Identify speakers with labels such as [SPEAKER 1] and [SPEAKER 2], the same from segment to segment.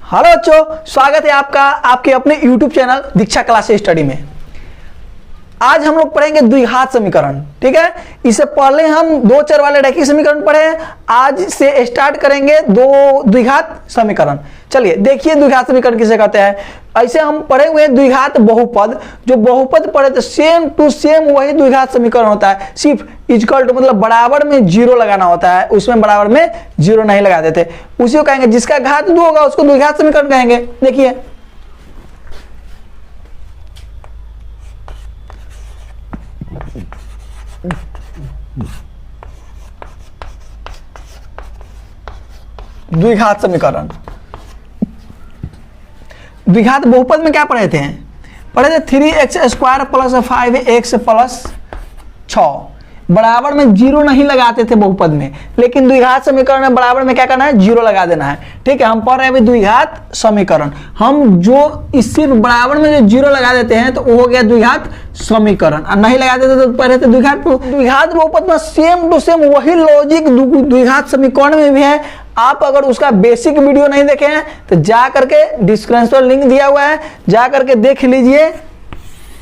[SPEAKER 1] Hello बच्चों, स्वागत है आपका आपके अपने YouTube चैनल दीक्षा क्लास स्टडी में। आज हम लोग पढ़ेंगे द्विघात समीकरण। ठीक है, इससे पहले हम दो चर वाले रैखिक समीकरण पढ़े। आज से स्टार्ट करेंगे दो द्विघात समीकरण। चलिए देखिए द्विघात समीकरण किसे कहते हैं। ऐसे हम पढ़े हुए हैं द्विघात बहुपद। जो बहुपद पढ़े तो सेम टू सेम वही द्विघात समीकरण होता है, सिर्फ इक्वल टू मतलब बराबर में जीरो लगाना होता है, उसमें बराबर में जीरो नहीं लगा देते। उसी को कहेंगे, जिसका घात 2 होगा उसको द्विघात समीकरण कहेंगे। देखिए द्विघात समीकरण। द्विघात बहुपद में क्या पढ़े थे? 3x² प्लस 5x प्लस 6 बराबर में जीरो नहीं लगाते थे बहुपद में, लेकिन द्विघात समीकरण में बराबर में क्या करना है, जीरो लगा देना है। ठीक है, हम पढ़ रहे हैं अभी द्विघात समीकरण। हम जो सिर्फ बराबर में जो जीरो लगा देते हैं तो वो हो गया द्विघात समीकरण, और नहीं लगा देते तो पढ़े थे द्विघात बहुपद में सेम टू सेम वही लॉजिक द्विघात समीकरण में भी है। आप अगर उसका बेसिक वीडियो नहीं देखे हैं तो जा करके डिस्क्रिप्शन लिंक दिया हुआ है, जा करके देख लीजिए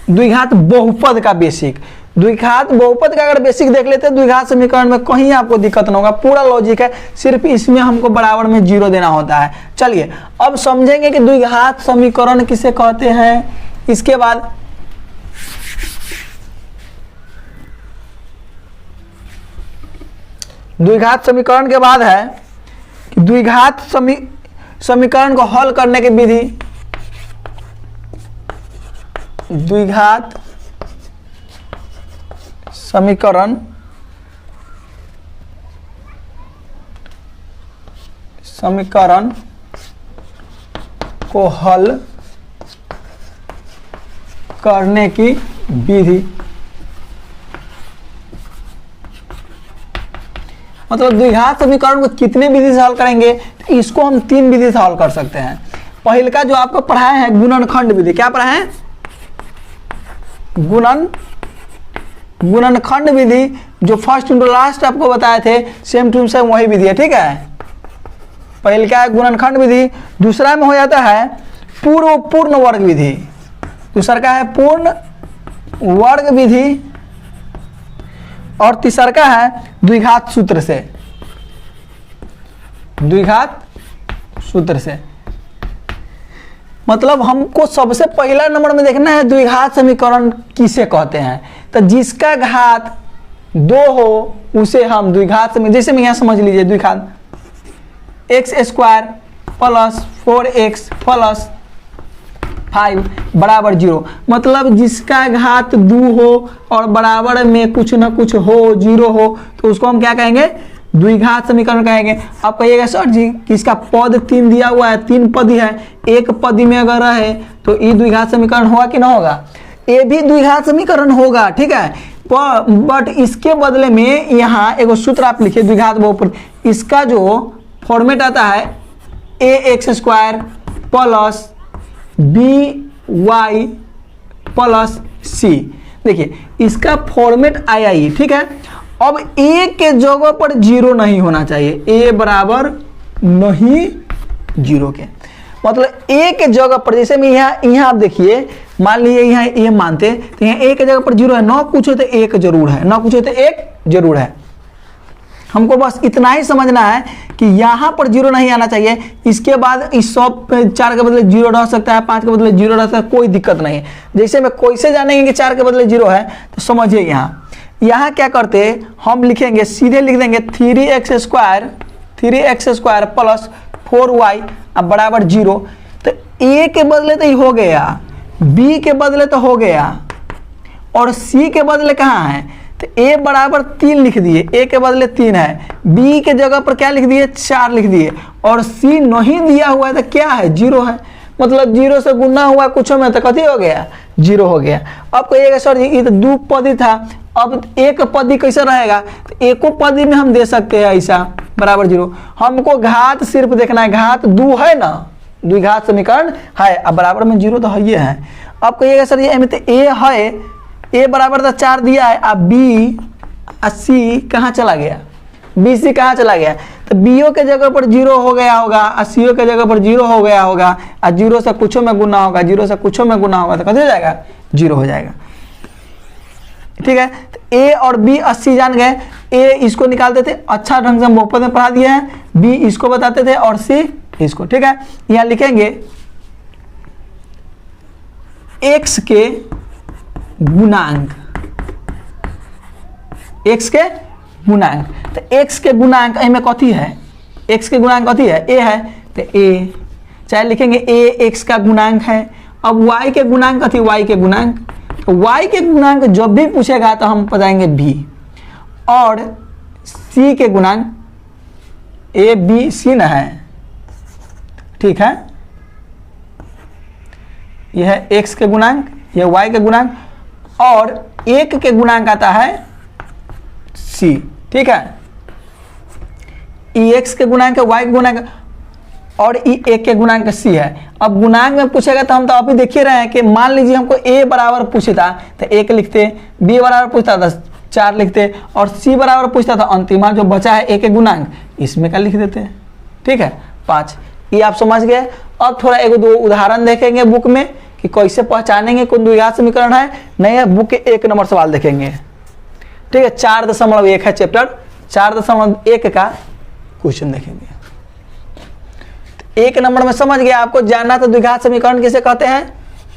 [SPEAKER 1] द्विघात बहुपद का बेसिक। द्विघात बहुपद का अगर बेसिक देख लेते हैं द्विघात समीकरण में कहीं आपको दिक्कत ना होगा, पूरा लॉजिक है, सिर्फ इसमें हमको बराबर में जीरो देना होता है। चलिए अब समझेंगे कि द्विघात समीकरण किसे कहते हैं। इसके बाद द्विघात समीकरण के बाद है द्विघात समीकरण को हल करने की विधि। द्विघात समीकरण को हल करने की विधि। मतलब द्विघात समीकरण को कितने विधि से हल करेंगे, तो इसको हम 3 विधि से हल कर सकते हैं। पहले का जो आपको पढ़ाया है गुणनखंड विधि। क्या पढ़ा है? गुणनखंड विधि, जो फर्स्ट टू लास्ट आपको बताए थे सेम टू सेम वही विधि है। ठीक है, पहले क्या है गुणनखंड विधि, दूसरा में हो जाता है पूर्ण वर्ग विधि, दूसरा का है पूर्ण वर्ग विधि, और तीसरा का है द्विघात सूत्र से। द्विघात सूत्र से मतलब हमको सबसे पहला नंबर में देखना है द्विघात समीकरण किसे कहते हैं। तो जिसका घात 2 हो उसे हम द्विघात समीकरण, जैसे मैं यहां समझ लीजिए द्विघात x² प्लस 4x प्लस 5 बराबर 0, मतलब जिसका घात 2 हो और बराबर में कुछ ना कुछ हो, जीरो हो, तो उसको हम क्या कहेंगे, द्विघात समीकरण कहेंगे। आप कहिएगा सर जी कि इसका पद 3 दिया हुआ है, 3 पद ही है, एक पद में अगर रहे तो ये द्विघात समीकरण होगा कि ना होगा? ये भी द्विघात समीकरण होगा। ठीक है, बट इसके बदले में यहाँ एक सूत्र आप लिखिए द्विघात बहुपद। इसका जो फॉर्मेट आता है ax² plus by plus c। देखिए इसका फॉर्मेट आया ही। ठीक है, अब a के जगह पर जीरो नहीं होना चाहिए, a बराबर नहीं जीरो के, मतलब a के जगह पर, जैसे मैं यहाँ आप देखिए मान लीजिए यहाँ ये मानते तो यहाँ a के जगह पर जीरो है, ना कुछ हो तो एक जरूर है, ना कुछ हो तो एक जरूर है। हमको बस इतना ही समझना है कि यहाँ पर जीरो नहीं आना चाहिए। इसके बाद इस 4 के बदले जीरो रह सकता है, 5 के बदले जीरो रह सकता है, कोई दिक्कत नहीं है। जैसे मैं कैसे जानेंगे कि 4 के बदले जीरो है, तो समझिए यहाँ क्या करते हम लिखेंगे, सीधे लिख देंगे 3x² प्लस 4y अब बराबर 0। तो a के बदले तो ये हो गया, b के बदले तो हो गया, और c के बदले कहाँ है, तो a बराबर 3 लिख दिए, a के बदले 3 है, b के जगह पर क्या लिख दिए, 4 लिख दिए, और c नहीं दिया हुआ है तो क्या है, 0 है। मतलब 0 से गुना हुआ कुछ में तो कथी हो गया, 0 हो गया। अब कहिएगा सर जी ये तो 2 पदी था, अब एक पदी कैसे रहेगा, तो एको पदी में हम दे सकते हैं ऐसा बराबर 0। हमको घात सिर्फ देखना है, घात 2 है ना, द्विघात समीकरण है, अब बराबर में 0 तो है ये है। अब कहिएगा सर ये तो a है, a बराबर तो 4 दिया है, अब b और c कहाँ चला गया, BC कहाँ चला गया, तो बीओ के जगह पर 0 हो गया होगा और सीओ के जगह पर 0 हो गया होगा और 0 से कुछों में गुना होगा, 0 से कुछों में गुना होगा तो कैसे हो जाएगा, 0 हो जाएगा। ठीक है, तो ए और बी 80 जान गए, ए इसको निकालते थे, अच्छा ढंग से हम बहुपद में पढ़ा दिए हैं, बी इसको बताते थे और सी इसको। ठीक है, यहां लिखेंगे x के गुणांक, x के गुणांक, तो x के गुणांक में कथी है, x के गुणांक कथी है, a है, तो a चाहे लिखेंगे a x का गुणांक है। अब y के गुणांक कथी, y के गुणांक, तो y के गुणांक जब भी पूछेगा तो हम बताएंगे b, और c के गुणांक a b c न है। ठीक है, यह है x के गुणांक, यह y के गुणांक, और एक के गुणांक आता है c। ठीक है, x के गुणांक y के गुणांक और एक के गुणांक c है। अब गुणांक में पूछेगा तो हम तो अभी देख ही रहे हैं कि मान लीजिए हमको a बराबर पूछता तो 1 लिखते, b बराबर पूछता था 4 लिखते, और c बराबर पूछता था अंतिम जो बचा है a के गुणांक, इसमें का लिख देते हैं। ठीक है, 5। ये आप समझ गए। अब थोड़ा एक दो उदाहरण देखेंगे बुक में कि कैसे पहचानेंगे कौन द्विघात समीकरण है, नहीं है बुक के 1 नंबर सवाल देखेंगे। ठीक है, 4.1 है चैप्टर, 4.1 का क्वेश्चन देखेंगे। 1 नंबर में समझ गया, आपको जानना था द्विघात समीकरण किसे कहते हैं।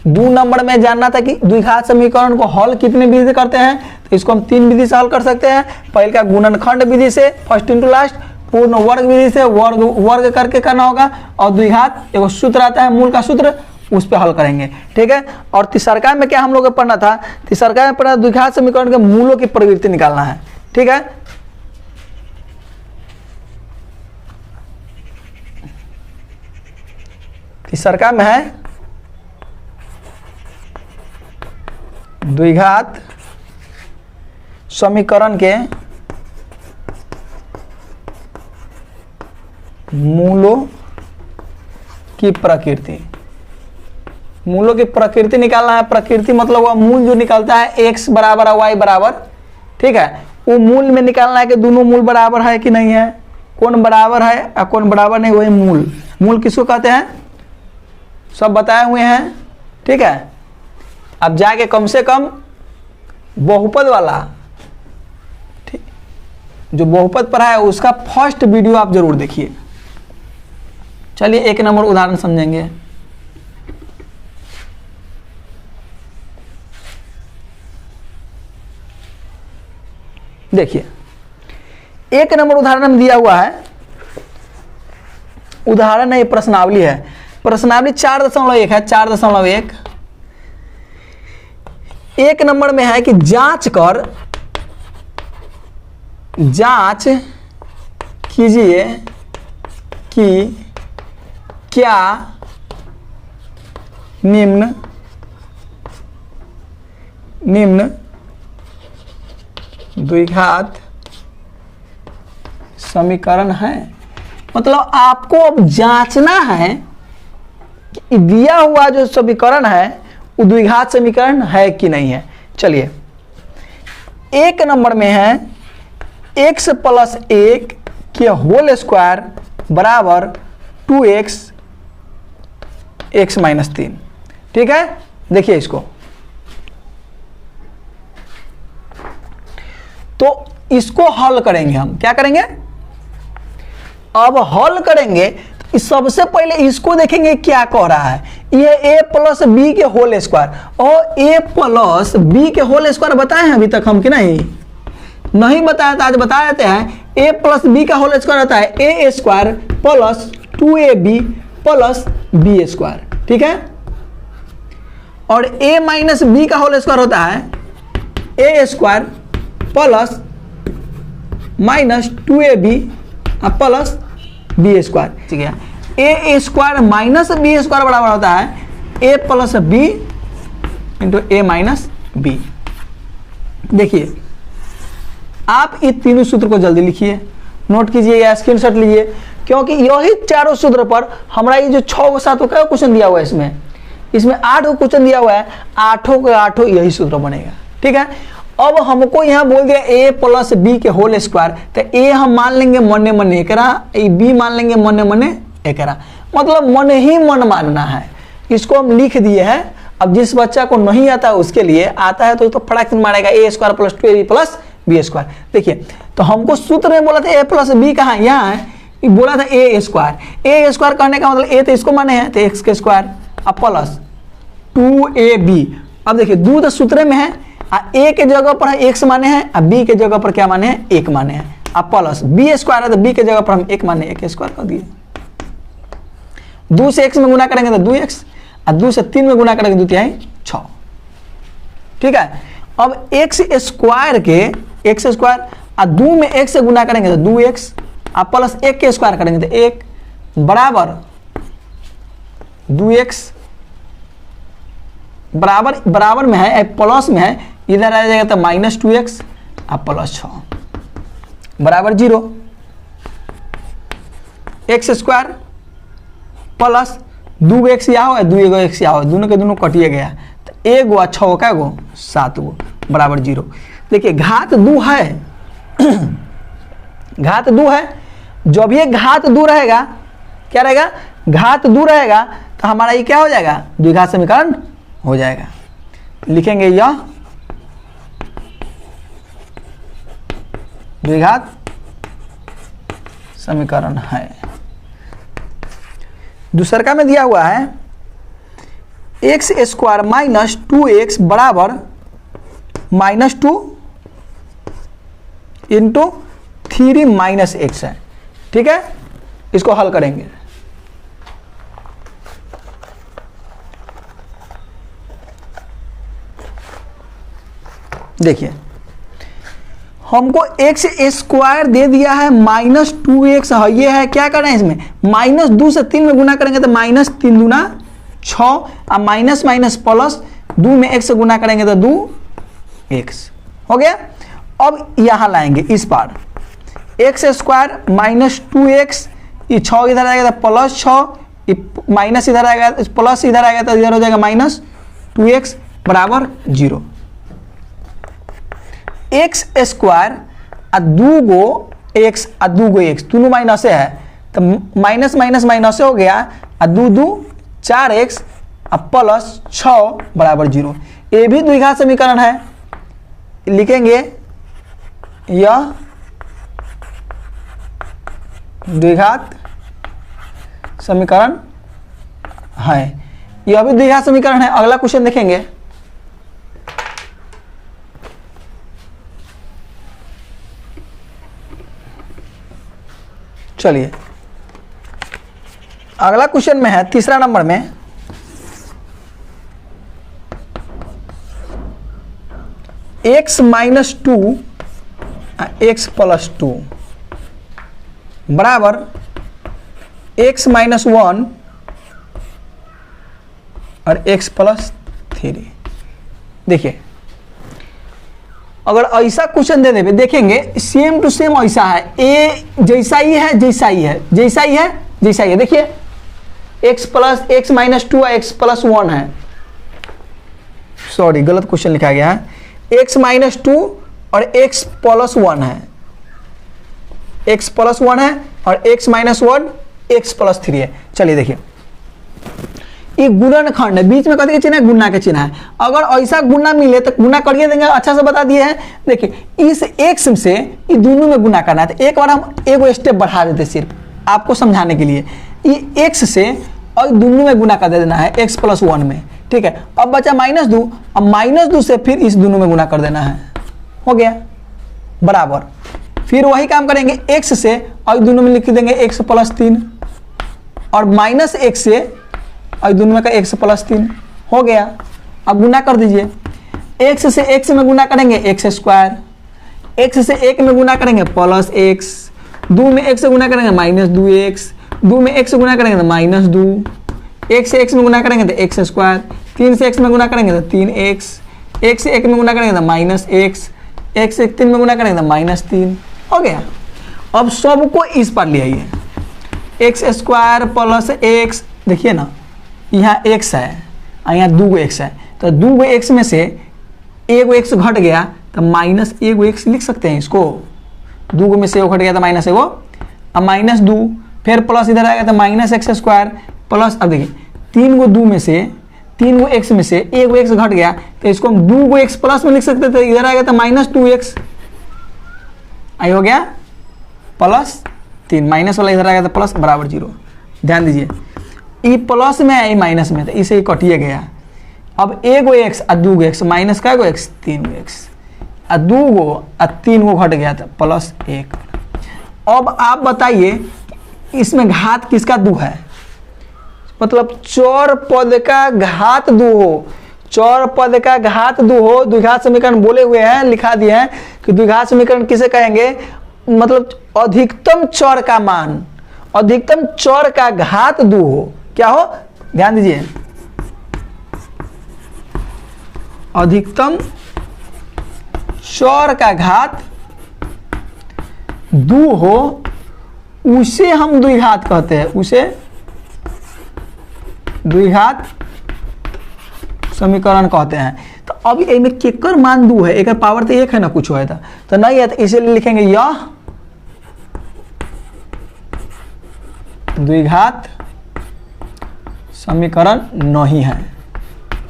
[SPEAKER 1] 2 नंबर में जानना था कि द्विघात समीकरण को हल कितने विधि से करते हैं, तो इसको हम 3 विधि से हल कर सकते हैं। पहले का गुणनखंड विधि से, फर्स्ट इंटू लास्ट, पूर्ण वर्ग विधि से वर्ग वर्ग करके करना होगा, और द्विघात एक सूत्र आता है मूल का सूत्र, उस पर हल करेंगे। ठीक है, और तीसरका में क्या हम लोग को पढ़ना था, तीसरका में पढ़ना द्विघात समीकरण के मूलों की प्रवृत्ति निकालना है। ठीक है, तीसरका में है द्विघात समीकरण के मूलों की प्रकृति। मूलों की प्रकृति निकालना है। प्रकृति मतलब वह मूल जो निकलता है x बराबर और y बराबर। ठीक है, वो मूल में निकालना है कि दोनों मूल बराबर है कि नहीं है, कौन बराबर है और कौन बराबर नहीं, वही मूल। मूल किसको कहते हैं सब बताए हुए हैं। ठीक है, अब जाके कम से कम बहुपद वाला, ठीक, जो बहुपद पढ़ा है उसका फर्स्ट वीडियो आप जरूर देखिए। चलिए 1 नंबर उदाहरण समझेंगे। देखिए 1 नंबर उदाहरण में दिया हुआ है, उदाहरण नहीं प्रश्नावली है, प्रश्नावली 4.1 है, 4.1। 1 नंबर में है कि जांच कीजिए कि क्या निम्न द्विघात समीकरण है। मतलब आपको अब जांचना है कि दिया हुआ जो समीकरण है वो द्विघात समीकरण है कि नहीं है। चलिए 1 नंबर में है x + 1 के होल स्क्वायर बराबर 2x x - 3। ठीक है, देखिए इसको, तो इसको हल करेंगे हम। क्या करेंगे, अब हल करेंगे तो सबसे पहले इसको देखेंगे क्या कह रहा है। ये a + b के होल स्क्वायर, और a + b के होल स्क्वायर बताए हैं अभी तक हम कि नहीं बताया था, आज बता देते हैं। a + b का होल स्क्वायर होता है a² + 2ab + b²। ठीक है, और a - b का होल स्क्वायर होता है a² + -2ab + b²। ठीक है, a² - b² बराबर होता है a + b × a - b। देखिए आप ये तीनों सूत्र को जल्दी लिखिए, नोट कीजिए या स्क्रीनशॉट लीजिए, क्योंकि यही चारों सूत्र पर हमारा ये जो 6 7 का क्वेश्चन दिया हुआ है, इसमें 8 क्वेश्चन दिया हुआ है, 8 के 8 यही सूत्र बनेगा। ठीक है, अब हमको यहाँ बोल दिया a प्लस बी के होल स्क्वायर, तो a हम मान लेंगे मने मने एकरा, b मान लेंगे मने मने एकरा, मतलब मन ही मन मानना है। इसको हम लिख दिए हैं। अब जिस बच्चा को नहीं आता है उसके लिए, आता है तो फटाक से मारेगा a square plus 2ab plus B square. देखिए तो हमको सूत्र में बोला था a प्लस बी कहाँ, यहाँ है, बोला था a स्क्वायर करने का मतलब a तो इसको माने हैं तो x के स्क्वायर, अब प्लस 2ab। अब देखिए दूध सूत्र में है, a के जगह पर है x माने हैं, अब b के जगह पर क्या माने हैं, 1 माने हैं। अब प्लस b स्क्वायर है तो b के जगह पर हम 1 माने, 1 स्क्वायर कर दिए। 2 से x में गुना करेंगे तो 2x, और 2 से 3 में गुना करेंगे 2 तिहाई 6। ठीक है, अब x स्क्वायर के x स्क्वायर और 2 में 1 से गुना करेंगे तो 2x, और प्लस 1 के स्क्वायर करेंगे तो 1 बराबर 2x, बराबर बराबर में है, प्लस में है, इधर आ जाएगा तो माइनस 2x और प्लस 6 बराबर 0। एक्स स्क्वायर प्लस 2x यहाँ हो, 2x यहाँ हो, दोनों के दोनों कटिए गया, तो 1 गो 6 का गो 7 गो बराबर 0। देखिए घात 2 है घात 2 है, जब ये घात 2 रहेगा, क्या रहेगा, घात 2 रहेगा, तो हमारा ये क्या हो जाएगा, द्विघात समीकरण हो जाएगा। लिखेंगे यह द्विघात समीकरण है। दूसरा में दिया हुआ है एक्स स्क्वायर माइनस 2x बराबर -2 इंटू 3 माइनस एक्स है। ठीक है, इसको हल करेंगे। देखिए हमको एक्स स्क्वायर दे दिया है, -2x है, ये है, क्या कर रहे हैं इसमें, -2 से 3 में गुना करेंगे तो -3 दूना 6, और माइनस माइनस प्लस 2 में 1 से गुना करेंगे तो 2x हो गया। अब यहां लाएंगे इस पार एक्स स्क्वायर -2x, ये 6 इधर आएगा तो +6, माइनस इधर आएगा, प्लस इधर आएगा तो इधर हो जाएगा -2x बराबर 0। एक्स स्क्वायर और 2 गो एक्स और 2 गो एक्स दोनों माइनस है, तो माइनस माइनस माइनस हो गया, और 2 2 4x और प्लस 6 बराबर 0। ये भी द्विघात समीकरण है, लिखेंगे यह द्विघात समीकरण है, यह भी द्विघात समीकरण है। अगला क्वेश्चन देखेंगे। चलिए अगला क्वेश्चन में है, तीसरा नंबर में, x माइनस 2 x प्लस 2 बराबर x माइनस 1 और x प्लस 3। देखिए अगर ऐसा क्वेश्चन दे देवे, देखेंगे सेम टू सेम ऐसा है, ए जैसा ही है जैसा ही है जैसा ही है जैसा ही है। देखिए x माइनस 2 x प्लस 1 है, सॉरी गलत क्वेश्चन लिखा गया है, x माइनस 2 और x प्लस 1 है, x प्लस 1 है और x माइनस 1 x प्लस 3 है। चलिए देखिए ये गुणनखंड है, बीच में कथी के चिन्ह है, गुणा के चिन्ह है। अगर ऐसा गुणा मिले तो गुणा करिए देंगे, अच्छा से बता दिए हैं। देखिए इस x से ये दोनों में गुणा करना है, तो एक बार हम एक स्टेप बढ़ा देते सिर्फ आपको समझाने के लिए। ये x से और दोनों में गुणा कर देना है x प्लस 1 में। ठीक है, अब बचा -2, अब -2 से फिर इस दोनों में गुणा कर देना है, हो गया बराबर। फिर वही काम करेंगे x से और दोनों में लिख देंगे x प्लस 3, और -1 से और दोनों में का x प्लस 3 हो गया। अब गुना कर दीजिए, x से x में गुना करेंगे x स्क्वायर, x से 1 में गुना करेंगे प्लस x, 2 में x से गुना करेंगे -2x, 2 में x से गुना करेंगे तो -2, 1 से x में गुना करेंगे तो x स्क्वायर, 3 से x में गुना करेंगे तो 3x, 1 से 1 में गुना करेंगे तो -x, 1 से 3 में गुना करेंगे तो -3 हो गया। अब सबको इस पर ले आइए, एक्स स्क्वायर प्लस x, देखिए ना यहाँ x है और यहाँ 2 x है, तो 2 x में से 1 x घट गया तो माइनस एगो एक्स लिख सकते हैं इसको, 2 में से एगो घट गया तो माइनस एगो, अब माइनस 2 फिर प्लस इधर आएगा तो माइनस एक्स स्क्वायर प्लस, अब देखिए 3 गो 2 में से 3 गो एक्स में से एगो एक्स घट गया तो इसको हम 2 गो एक्स प्लस में लिख सकते थे, इधर आएगा तो माइनस 2x, आई हो गया प्लस 3, माइनस वाला इधर आएगा तो प्लस बराबर 0। ध्यान दीजिए ये प्लस में है ये माइनस में, तो इसे ही कटिए गया। अब एगो एक्स और 2 गो एक्स, माइनस का गो एक्स 3 गो एक्स, और 2 गो और 3 गो घट गया था प्लस 1। अब आप बताइए इसमें घात किसका 2 है, मतलब चौर पद का घात 2 हो, चौर पद का घात 2 हो। द्विघात समीकरण बोले हुए हैं, लिखा दिए हैं कि द्विघात समीकरण किसे कहेंगे, मतलब अधिकतम चौर का मान, अधिकतम चौर का घात 2 हो, क्या हो, ध्यान दीजिए, अधिकतम चौर का घात 2 हो, उसे हम द्विघात कहते हैं, उसे द्विघात समीकरण कहते हैं। तो अब इनमें केकर मान 2 है, एक पावर तो 1 है ना, कुछ है तो नहीं है, तो इसलिए लिखेंगे यह द्विघात समीकरण नहीं है,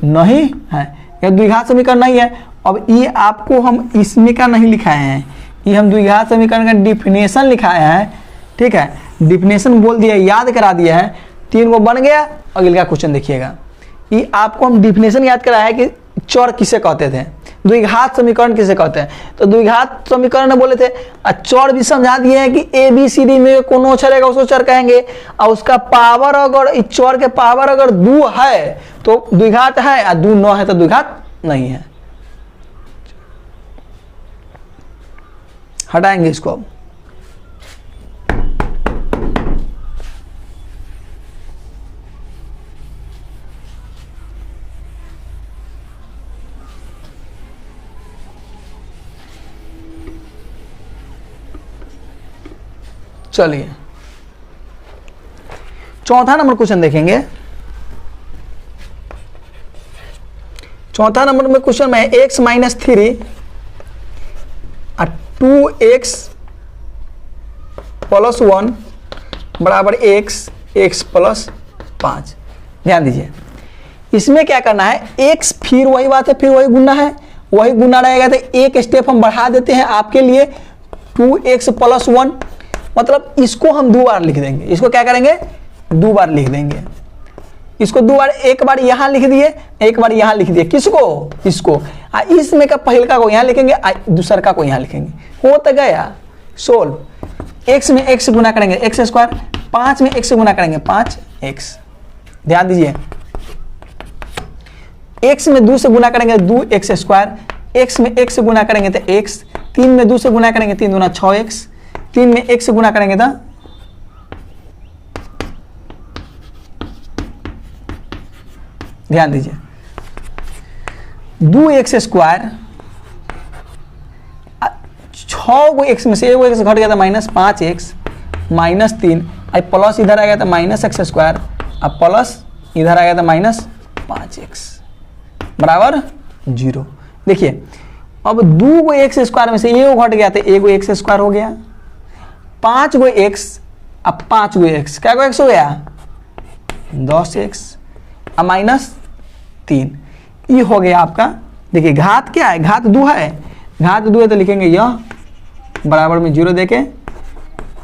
[SPEAKER 1] नहीं है, यह द्विघात समीकरण नहीं है। अब ये आपको हम इसमें का नहीं लिखाए हैं, ये हम द्विघात समीकरण का डिफिनेशन लिखाए हैं, ठीक है, डिफिनेशन बोल दिया, याद करा दिया है, 3 को बन गया। अगला क्वेश्चन देखिएगा, ये आपको हम डिफिनेशन याद कराया है कि चौर किसे कहते थे, द्विघात समीकरण किसे कहते हैं, तो द्विघात समीकरण बोले थे, और चौर भी समझा दिए हैं कि ABCD में कौन अक्षर रहेगा उसको चौर कहेंगे, और उसका पावर अगर इस चौर के पावर अगर 2 है तो द्विघात है, और 2 न है तो द्विघात नहीं है। हटाएंगे इसको अब। चलिए चौथा नंबर क्वेश्चन देखेंगे। चौथा नंबर में क्वेश्चन में x माइनस 3 और 2x प्लस 1 बराबर x प्लस 5। ध्यान दीजिए इसमें क्या करना है, x फिर वही बात है, फिर वही गुना है, वही गुना रहेगा तो एक स्टेप हम बढ़ा देते हैं आपके लिए, 2x प्लस 1, मतलब इसको हम 2 बार लिख देंगे, इसको क्या करेंगे 2 बार लिख देंगे, इसको 2 बार, एक बार यहां लिख दिए, एक बार यहां लिख दिए, किसको, इसको, इसमें का पहले का को यहां लिखेंगे, दूसरा का को यहां लिखेंगे, हो तो गया सोल्व। x में x से गुना करेंगे x स्क्वायर, 5 में x से गुना करेंगे 5x। ध्यान दीजिए x में 2 से गुना करेंगे 2x स्क्वायर, x में x से गुना करेंगे तो x, 3 में 2 से गुना करेंगे 3 दूना 6x, 3 में 1 से गुना करेंगे तो ध्यान दीजिए 2x स्क्वायर, 6 गो x में से एगो x घट गया था माइनस 5x माइनस 3, प्लस इधर आ गया था माइनस x स्क्वायर, अब प्लस इधर आ गया था माइनस 5x बराबर 0। देखिए अब 2 गो x स्क्वायर में से एगो घट गया था, एगो x स्क्वायर हो गया, 5 गो x, अब 5 गो x, क्या गो x हो गया 10x, अब माइनस 3, ये हो गया आपका। देखिए घात क्या है, घात 2 है, घात 2 है तो लिखेंगे यह बराबर में 0 देके,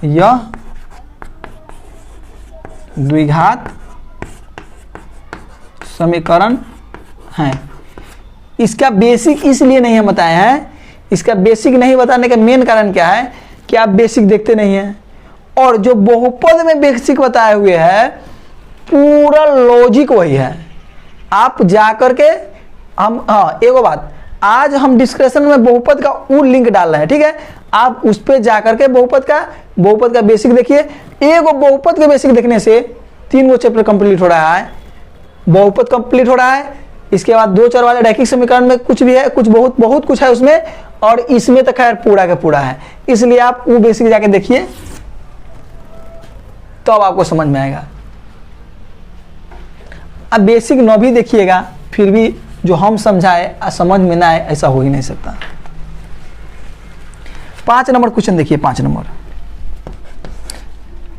[SPEAKER 1] यह द्विघात समीकरण है। इसका बेसिक इसलिए नहीं हम बताए हैं, इसका बेसिक नहीं बताने का मेन कारण क्या है कि आप बेसिक देखते नहीं हैं, और जो बहुपद में बेसिक बताए हुए है पूरा लॉजिक वही है। आप जाकर के हम, हाँ एगो बात, आज हम डिस्कशन में बहुपद का वो लिंक डाल रहे हैं, ठीक है, आप उस पर जाकर के बहुपद का बेसिक देखिए। एगो बहुपद का बेसिक देखने से 3 गो चैप्टर कंप्लीट हो रहा है, बहुपद कंप्लीट हो रहा है। इसके बाद 2 चर वाले रैखिक समीकरण में कुछ भी है, कुछ बहुत कुछ है उसमें, और इसमें तो खैर पूरा का पूरा है। इसलिए आप वो बेसिक जाके देखिए तो अब आपको समझ में आएगा। अब बेसिक न भी देखिएगा फिर भी जो हम समझाए समझ में ना आए, ऐसा हो ही नहीं सकता। 5 नंबर क्वेश्चन देखिए, 5 नंबर।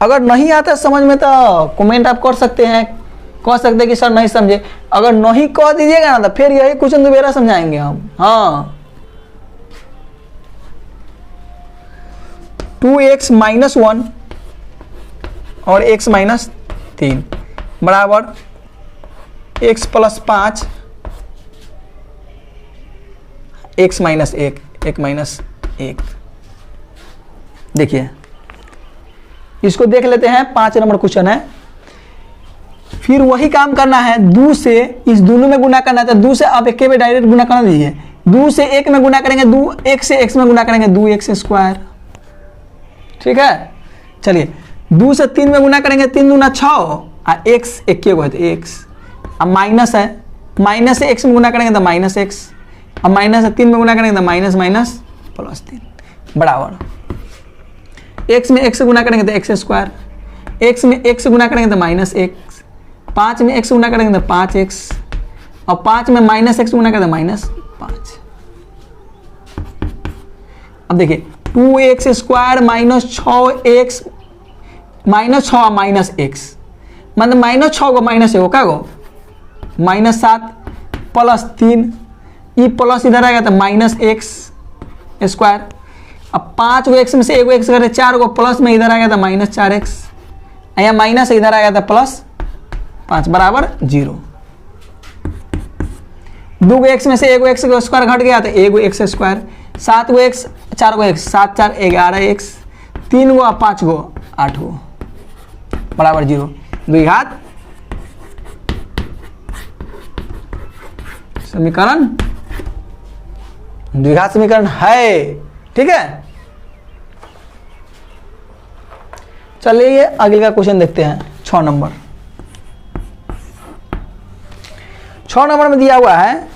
[SPEAKER 1] अगर नहीं आता समझ में तो कमेंट आप कर सकते हैं, कह सकते हैं कि सर नहीं समझे। अगर नहीं कह दीजिएगा ना तो फिर यही क्वेश्चन दोबारा समझाएंगे हम। हाँ, 2x माइनस 1 और x माइनस 3 बराबर x plus 5 x minus 1 1 minus 1। देखिए इसको देख लेते हैं, 5 नंबर क्वेश्चन है। फिर वही काम करना है, 2 से इस दोनों में गुना करना है। तो 2 से आप एक में डायरेक्ट गुना करना दीजिए, 2 से 1 में गुना करेंगे, 2 1 से x में गुना करेंगे, 2x स्क्वायर। ठीक है, चलिए 2 से 3 में गुना करेंगे, 3 दूना 6 और x एक है तो x। अब माइनस है, माइनस से x में गुना करेंगे तो माइनस x, अब माइनस से 3 में गुना करेंगे तो माइनस माइनस प्लस 3 बराबर x में x से गुना करेंगे तो x स्क्वायर, x में x से गुना करेंगे तो माइनस x, 5 में x से गुना करेंगे तो 5x और 5 में माइनस x गुना करेंगे तो माइनस 5। अब देखिए 2x square minus 6x minus 6 minus x, मतलब माइनस 6 को माइनस हो क्या गो माइनस 7 प्लस 3, ये प्लस इधर आएगा तो माइनस x स्क्वायर। अब 5 को x में से 1 को x करे 4 को प्लस में इधर आ गया था माइनस 4x, यहाँ माइनस इधर आ गया था प्लस 5 बराबर 0। 2 को x में से 1 को x स्क्वायर घट गया तो 1 को x स्क्वायर, 7 को x 4 को x 7 4 11x, 3 को 5 को 8 को बराबर 0। द्विघात समीकरण, द्विघात समीकरण है। ठीक है, चलिए अगले का क्वेश्चन देखते हैं। 6 नंबर, 6 नंबर में दिया हुआ है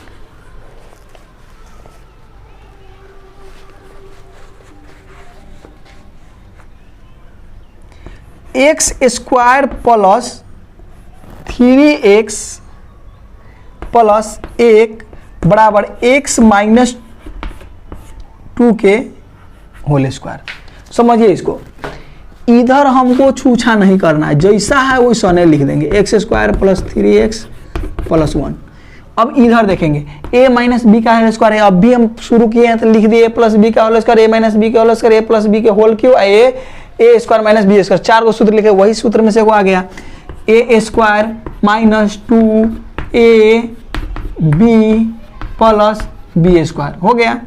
[SPEAKER 1] x square plus 3x plus 1 बराबर x माइनस 2 के होल स्क्वायर। समझिए इसको, इधर हमको छूछा नहीं करना है, जैसा है वैसा नहीं लिख देंगे, x square plus 3x plus 1। अब इधर देखेंगे a माइनस बी का होल स्क्वायर है, अब भी हम शुरू किए हैं तो लिख दिए a प्लस बी का whole square, a minus b का whole square, a plus b के whole cube, a square minus b square, 4 को सूत्र लिखे, वही सूत्र में से वो आ गया a square minus 2a b plus B square हो गया,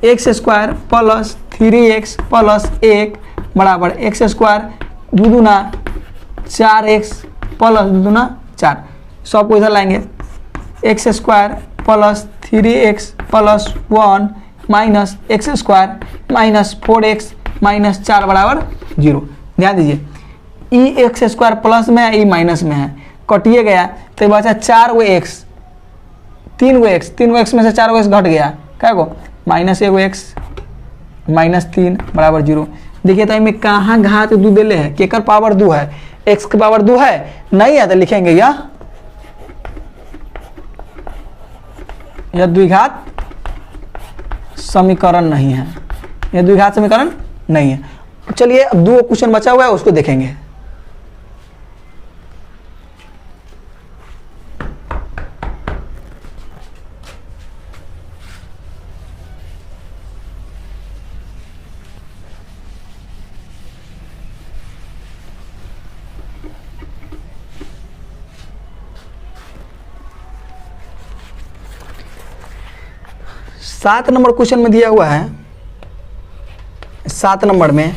[SPEAKER 1] x square plus 3x plus 1 बराबर एक्स स्क्वायर 2 दूना 4x प्लस 2 दूना 4, सबको इधर लाएंगे, x square plus 3x plus 1 minus x square minus 4x minus 4 बराबर 0। ध्यान दीजिए ई एक्स स्क्वायर प्लस में है, ई माइनस में है, कटिए गया तो बचा 4 गो x, 3 गो x में से 4 गो x घट गया, क्या को माइनस 1 x माइनस 3 बराबर 0। देखिए तो में कहाँ घात 2 दिले है, केकर पावर 2 है, x के पावर 2 है, नहीं है तो लिखेंगे यह द्विघात समीकरण नहीं है, यह द्विघात समीकरण नहीं है। चलिए अब 2 क्वेश्चन बचा हुआ है उसको देखेंगे। सात नंबर क्वेश्चन में दिया हुआ है, 7 नंबर में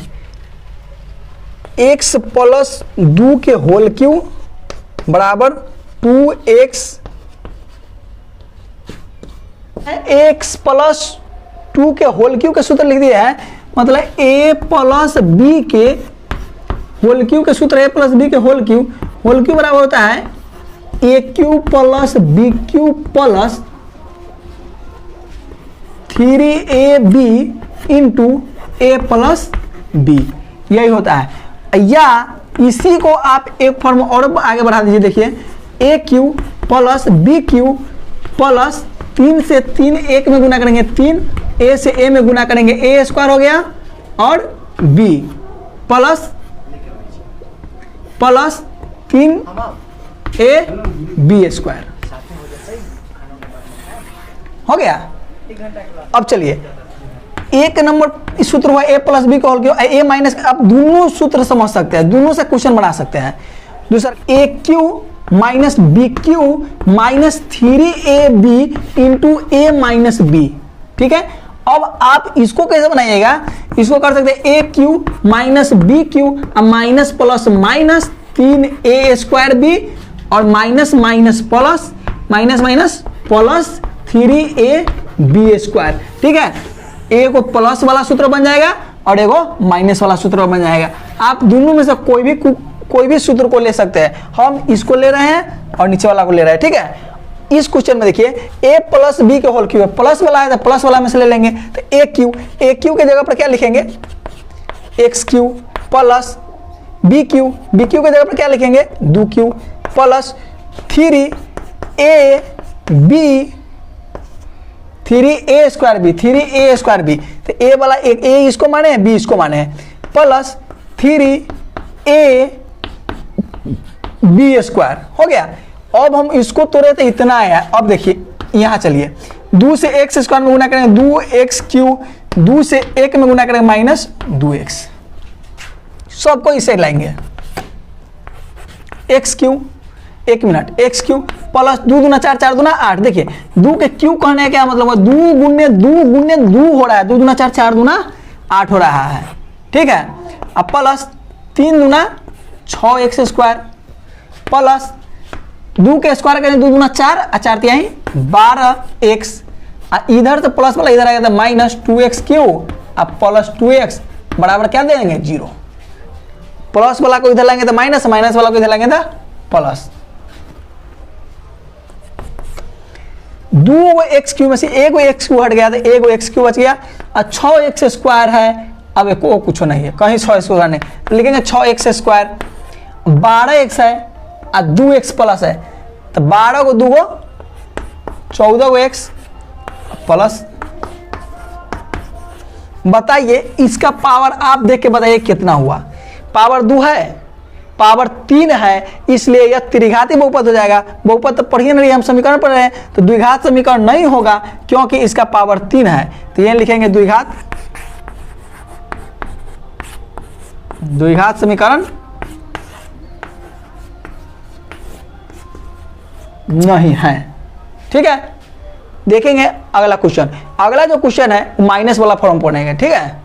[SPEAKER 1] x प्लस 2 के होल क्यू बराबर 2x, x प्लस 2 के होल क्यू का सूत्र लिख दिया है, मतलब a प्लस b के होल क्यू के सूत्र a प्लस b के होल क्यू बराबर होता है a cube plus b cube plus 3ab into a plus B, यही होता है। या इसी को आप एक फॉर्म और आगे बढ़ा दीजिए, देखिए a cube plus B cube plus 3 से 3 1 में गुना करेंगे 3 ए से ए में गुना करेंगे ए स्क्वायर हो गया और B plus 3 A B square हो गया। अब चलिए एक नंबर सूत्र हुआ ए प्लस बी का होल क्यूब, ए माइनस, आप दोनों सूत्र समझ सकते हैं, दोनों से क्वेश्चन बना सकते हैं। दूसरा a cube minus b cube minus 3ab into a minus b. ठीक है, अब आप इसको कैसे बनाइएगा, इसको कर सकते हैं a cube minus b cube minus plus minus 3a square b और minus minus plus minus minus plus 3a b square. ठीक है, ए को प्लस वाला सूत्र बन जाएगा और एगो माइनस वाला सूत्र बन जाएगा। आप दोनों में से कोई भी सूत्र को ले सकते हैं, हम इसको ले रहे हैं और नीचे वाला को ले रहे हैं। ठीक है, इस क्वेश्चन में देखिए ए प्लस बी के होल क्यूब है, प्लस वाला है तो प्लस वाला में से ले लेंगे, तो ए क्यू के जगह पर क्या लिखेंगे X cube plus B cube के जगह पर क्या लिखेंगे 2q plus 3a square B, तो ए वाला ए इसको माने हैं बी इसको माने हैं प्लस 3a बी स्क्वायर हो गया। अब हम इसको तोड़े तो इतना आया। अब देखिए यहाँ चलिए 2 से एक्स स्क्वायर में गुना करेंगे 2x क्यू, 2 से 1 में गुना करेंगे माइनस 2x, सबको इसे लाएंगे एक्स क्यू, एक मिनट एक्स क्यू प्लस 2 दूना 4 4 दूना 8। देखिए 2 के क्यू कहने का क्या मतलब है, 2 गुने 2 हो रहा है, 2 दूना 4 4 दूना 8 हो रहा है। ठीक है, अब प्लस 3 दूना 6x स्क्वायर प्लस 2 के स्क्वायर करें 2 दूना 4 और 4 तिहाई 12x, इधर से प्लस वाला इधर आ गया था माइनस 2x क्यू अब प्लस 2x बराबर क्या दे देंगे 0। प्लस वाला को इधर लाएंगे तो माइनस, माइनस वाला को इधर लाएंगे तो प्लस। 2 एक्स क्यू में से एगो एक्स क्यू हट गया तो एगो एक्स क्यू बच गया और 6x स्क्वायर है। अब एक कुछ नहीं है, कहीं 6 स्क्वायर नहीं, तो लिखेंगे 6x स्क्वायर, 12x है और 2x प्लस है, तो 12 को 2 14 x प्लस। बताइए इसका पावर आप देख के बताइए कितना हुआ। पावर 2 है, पावर 3 है, इसलिए यह त्रिघाती बहुपद हो जाएगा। बहुपद तो पढ़िए नहीं, हम समीकरण पढ़ रहे हैं, तो द्विघात समीकरण नहीं होगा क्योंकि इसका पावर 3 है। तो ये लिखेंगे द्विघात समीकरण नहीं है। ठीक है, देखेंगे अगला क्वेश्चन। अगला जो क्वेश्चन है माइनस वाला फॉर्म पढ़ेंगे। ठीक है,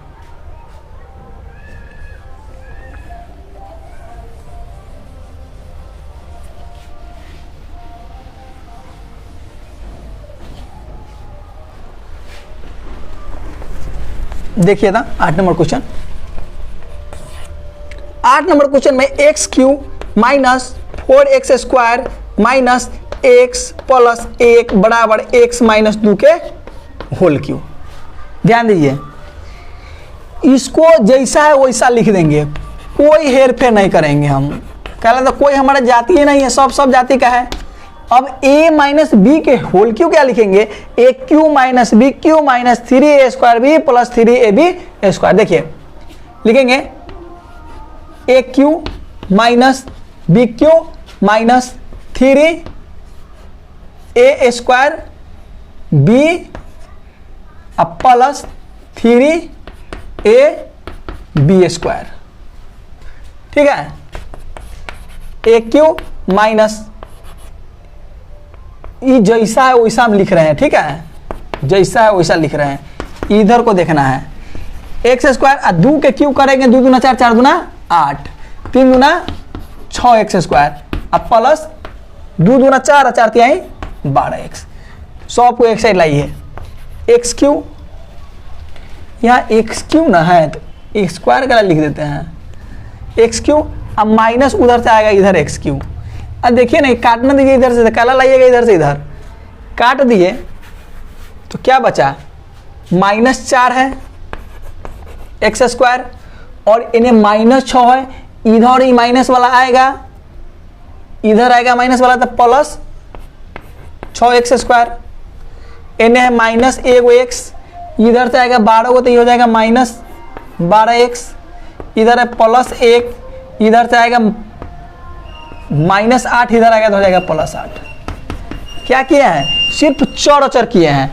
[SPEAKER 1] देखिए था 8 नंबर क्वेश्चन। 8 नंबर क्वेश्चन में x Q minus 4x square minus x plus 1 बराबर x माइनस 2 के होल क्यू। ध्यान दीजिए, इसको जैसा है वैसा लिख देंगे, कोई हेर फेर नहीं करेंगे हम। कहला तो कोई हमारा जाति ही नहीं है, सब जाति का है। अब a माइनस बी के होल क्यू क्या लिखेंगे, a cube minus b cube minus 3a square b plus 3ab square. देखिए लिखेंगे a cube minus b cube minus 3a square b plus 3ab square. ठीक है, ए क्यू माइनस, ये जैसा है वैसा हम लिख रहे हैं। ठीक है, जैसा है वैसा लिख रहे हैं, इधर को देखना है। एक्स स्क्वायर 2 के क्यू करेंगे 2 दूना 4 4 दूना 8, 3 दूना 6x स्क्वायर अब प्लस 2 दूना 4 और 4 तिहाई 12x। सबको एक साइड लाइए, एक्स क्यू यहाँ एक्स क्यू ना है तो एक्स स्क्वायर का लिख देते हैं एक्स क्यू, अब माइनस उधर से आएगा इधर एक्स क्यू। अब देखिए नहीं काटना दीजिए, इधर से काला लाइएगा, इधर से इधर काट दिए तो क्या बचा -4 है एक्स स्क्वायर और इन्हें -6 है, इधर ही माइनस वाला आएगा, इधर आएगा माइनस वाला तो प्लस 6x स्क्वायर, इन्हें है -1x इधर से आएगा 12 को तो ये हो जाएगा -12x, इधर है +1, इधर से आएगा -8, इधर आएगा तो हो जाएगा +8। क्या किया है? सिर्फ चर अचर किए हैं,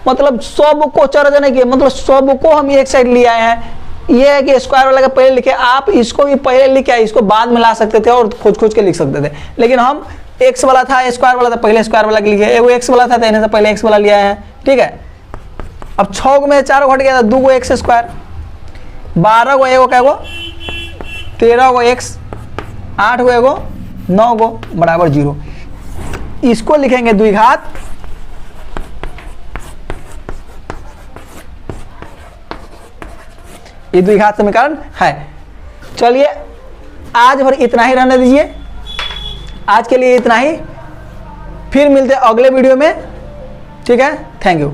[SPEAKER 1] मतलब सब को चर अचर नहीं किए, मतलब सब को हम एक साइड ले आए हैं। ये है कि स्क्वायर वाला का पहले लिखे, आप इसको भी पहले लिखे, इसको बाद में ला सकते थे और खोज के लिख सकते थे, लेकिन हम x वाला था, स्क्वायर वाला था, पहले स्क्वायर वाला लिखे, एगो x वाला था तो इन्हें से पहले x वाला लिया है। ठीक है, अब 6 में 4 घट गया था, 2 को x स्क्वायर, 12 को एगो क्या गो 13 को x, 8 को एगो 9 को बराबर 0। इसको लिखेंगे द्विघात ये द्विघात समीकरण है। चलिए आज भर इतना ही रहने दीजिए, आज के लिए इतना ही, फिर मिलते हैं अगले वीडियो में। ठीक है, थैंक यू।